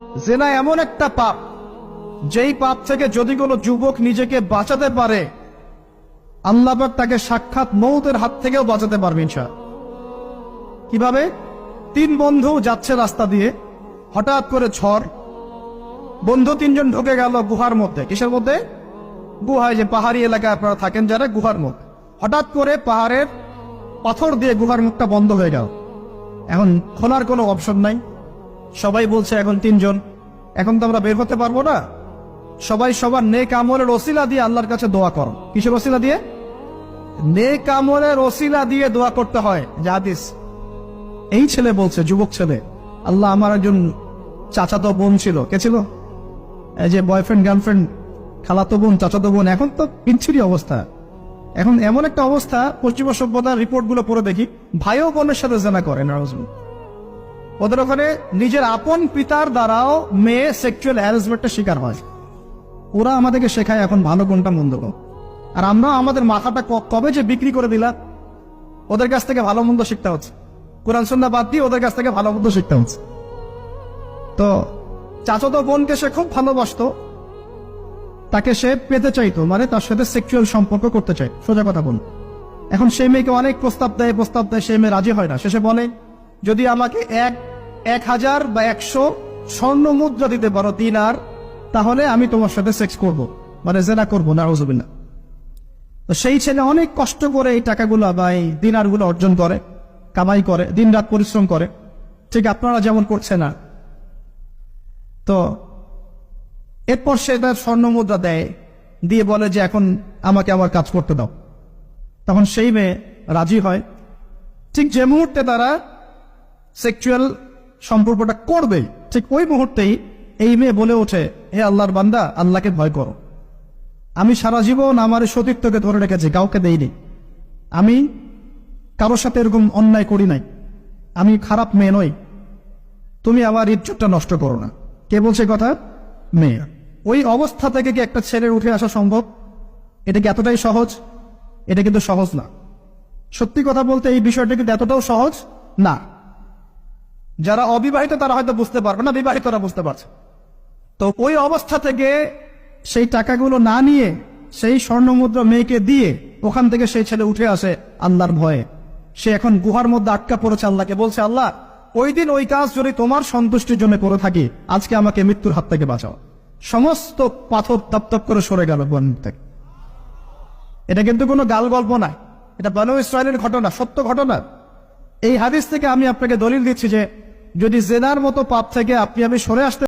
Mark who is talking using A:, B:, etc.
A: জেনা এমন একটা পাপ, যেই পাপ থেকে যদি কোনো যুবক নিজেকে বাঁচাতে পারে, আল্লাহ পাক তাকে সাক্ষাৎ মৌতের হাত থেকেও বাঁচাতে পারবে ইনশাআল্লাহ। কিভাবে? তিন বন্ধু যাচ্ছে রাস্তা দিয়ে, হঠাৎ করে ঝড়, বন্ধু তিনজন ঢুকে গেল গুহার মধ্যে। কিসের মধ্যে? গুহায়, যে পাহাড়ি এলাকায় আপনারা থাকেন যারা, গুহার মধ্যে। হঠাৎ করে পাহাড়ের পাথর দিয়ে গুহার মুখটা বন্ধ হয়ে গেল। এখন খোলার কোনো অপশন নাই। সবাই বলছে এখন তিনজন, এখন তো আমরা বের হতে পারবো না, সবাই সবার নেক আমলের ওসিলা দিয়ে আল্লাহর কাছে দোয়া করো। কিসের ওসিলা দিয়ে? নেক আমলের ওসিলা দিয়ে দোয়া করতে হয়। হাদিস। এই ছেলে বলছে, যুবক ছেলে, আল্লাহ, আমার একজন চাচাতো বোন ছিল। কে ছিল? এই যে বয়ফ্রেন্ড গার্লফ্রেন্ড, খালাতো বোন, চাচাতো বোন। এখন তো বিচ্ছিরি অবস্থা। এখন এমন একটা অবস্থা, পশ্চিমা সভ্যতার রিপোর্টগুলো পড়ে দেখি, ভাইও বোনের সাথে জেনা করে। ওদের ওখানে নিজের আপন পিতার দ্বারাও মেয়ে সেক্সুয়াল হ্যারাসমেন্টের শিকার হয়। ওরা আমাদেরকে শেখায় এখন ভালো কোনটা মন্দ কোন। আর আমরা আমাদের মাথাটা কবে যে বিক্রি করে দিলাম, ওদের কাছ থেকে ভালো মন্দ শিখতে হচ্ছে। কোরআন সুন্নাহ বাদ দিয়ে ওদের কাছ থেকে ভালো মন্দ শিখতে হচ্ছে। তো চাচাতো বোনকে সে খুব ভালোবাসতো, তাকে সে পেতে চাইতো, মানে তার সাথে সেক্সুয়াল সম্পর্ক করতে চাই, সোজা কথা বল। এখন সে মেয়েকে অনেক প্রস্তাব দেয়, সে মেয়ে রাজি হয় না। শেষে বলে, যদি আমাকে 1000 বা 100 স্বর্ণ মুদ্রা দিতে পারো, দিনার, তাহলে আমি তোমার সাথে সেক্স করব, মানে জেনা করবো। নাউজুবিল্লাহ। তো সেই ছেলে অনেক কষ্ট করে এই টাকাগুলো বা এই দিনারগুলো অর্জন করে, কামাই করে, দিনরাত পরিশ্রম করে, ঠিক আপনারা যেমন করছে না। তো এরপর সে তার স্বর্ণ মুদ্রা দেয়, দিয়ে বলে যে এখন আমাকে আমার কাজ করতে দাও। তখন সেই মেয়ে রাজি হয়। ঠিক যে মুহূর্তে তারা সেক্সুয়াল সম্পর্কটা করবে, ঠিক ওই মুহূর্তেই এই মেয়ে বলে ওঠে, হে আল্লাহর বান্দা, আল্লাহকে ভয় করো। আমি সারা জীবন আমার সতীত্বকে ধরে রেখেছি, কাউকে দেইনি। আমি কারোর সাথে এরকম অন্যায় করি নাই, আমি খারাপ মেয়ে নই, তুমি আমার ইজ্জতটা নষ্ট করো না। কে বলছে কথা? মেয়ে। ওই অবস্থা থেকে কি একটা ছেলের উঠে আসা সম্ভব? এটা কি এতটাই সহজ? এটা কিন্তু সহজ না। সত্যি কথা বলতে এই বিষয়টা কিন্তু এতটাও সহজ না। যারা অবিবাহিত তারা হয়তো বুঝতে পারবে না, বিবাহিতরা বুঝতে পারছে। তো ওই অবস্থা থেকে সেই টাকাগুলো না নিয়ে, সেই স্বর্ণমুদ্রা মেয়েকে দিয়ে, ওখান থেকে সেই ছেলে উঠে আসে আল্লাহর ভয়ে। সে এখন গুহার মধ্যে আটকা পড়েছে, আল্লাহকে বলছে, আল্লাহ, ওই দিন ওই কাজ যদি তোমার সন্তুষ্টির জন্য করে থাকি, আজকে আমাকে মৃত্যুর হাত থেকে বাঁচাও। সমস্ত পাথর তপ করে সরে গেল বন থেকে। এটা কিন্তু কোনো গাল গল্প না, এটা বনু ইসরাইলের ঘটনা, সত্য ঘটনা। এই হাদিস থেকে আমি আপনাকে দলিল দিচ্ছি যে যদি জেনার মতো পাপ থেকে আপনি আমি সরে আসতে